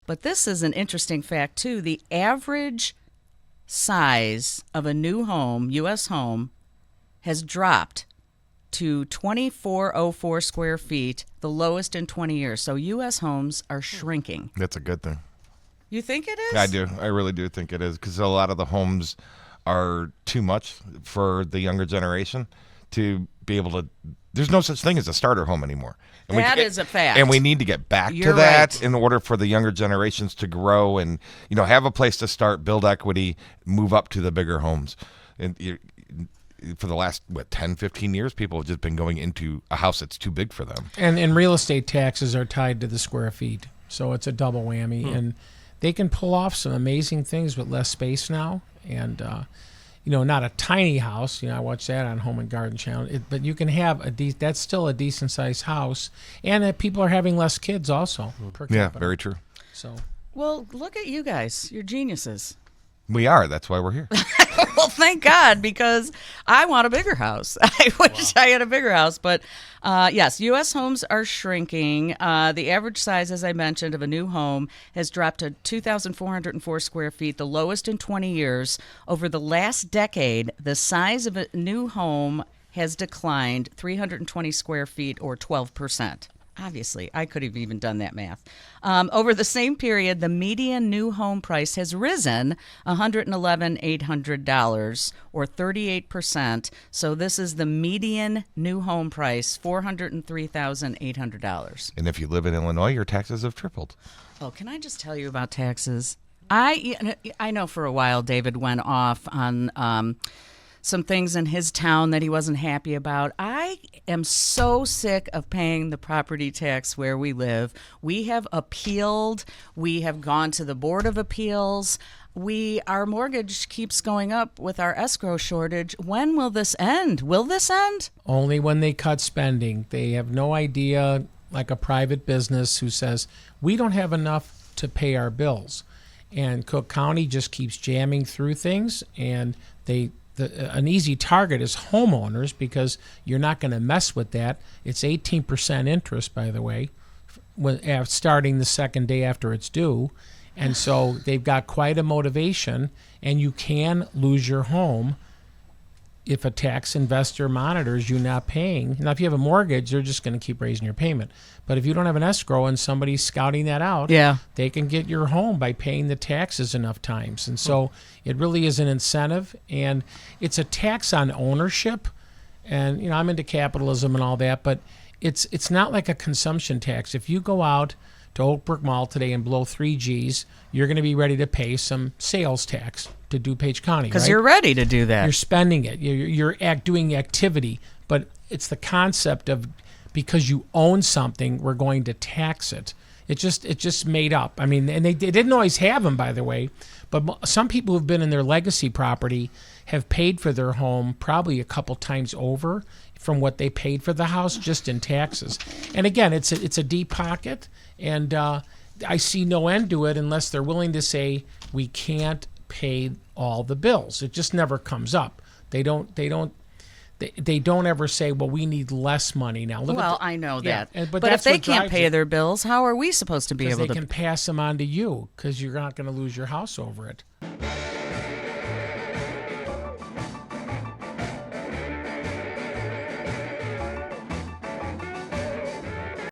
But this is an interesting fact, too. The average size of a new home, U.S. home, has dropped to 2,404 square feet, the lowest in 20 years. So U.S. homes are shrinking. That's a good thing. You think it is? I do. I really do think it is, because a lot of the homes are too much for the younger generation to be able to. There's no such thing as a starter home anymore. And that is a fact. And we need to get back You're to that right. in order for the younger generations to grow and, have a place to start, build equity, move up to the bigger homes. And for the last, 10, 15 years, people have just been going into a house that's too big for them. And real estate taxes are tied to the square feet. So it's a double whammy. And they can pull off some amazing things with less space now. And, not a tiny house. I watch that on Home and Garden Channel. But you can have that's still a decent sized house, and that people are having less kids also per capita. Yeah, very true. So, Well, look at you guys. You're geniuses. We are. That's why we're here. Well, thank God, because I want a bigger house. I wish I had a bigger house. But yes, U.S. homes are shrinking. The average size, as I mentioned, of a new home has dropped to 2,404 square feet, the lowest in 20 years. Over the last decade, the size of a new home has declined 320 square feet, or 12%. Obviously, I could have even done that math. Over the same period, the median new home price has risen $111,800, or 38%. So this is the median new home price, $403,800. And if you live in Illinois, your taxes have tripled. Oh, can I just tell you about taxes? I know for a while David went off on some things in his town that he wasn't happy about. I am so sick of paying the property tax where we live. We have appealed. We have gone to the Board of Appeals. Our mortgage keeps going up with our escrow shortage. When will this end? Will this end? only when they cut spending. They have no idea, like a private business who says, we don't have enough to pay our bills. And Cook County just keeps jamming through things, and an easy target is homeowners, because you're not going to mess with that. It's 18% interest, by the way, starting the second day after it's due. And so they've got quite a motivation, and you can lose your home if a tax investor monitors you not paying. Now, if you have a mortgage, they're just going to keep raising your payment. But if you don't have an escrow and somebody's scouting that out, they can get your home by paying the taxes enough times. And so it really is an incentive, and it's a tax on ownership. And, I'm into capitalism and all that, but it's not like a consumption tax. If you go out to Oak Brook Mall today and blow 3 G's, you're going to be ready to pay some sales tax to DuPage County, Because right? you're ready to do that. You're spending it. You're doing activity. But it's the concept of, because you own something, we're going to tax it. It just made up. I mean, and they didn't always have them, by the way. But some people who've been in their legacy property have paid for their home probably a couple times over from what they paid for the house just in taxes. And again, it's a deep pocket, and I see no end to it unless they're willing to say we can't pay all the bills. It just never comes up. They don't ever say, well, we need less money now. I know that. Yeah, but if they can't pay their bills, how are we supposed to be able to? They can pass them on to you, because you're not going to lose your house over it.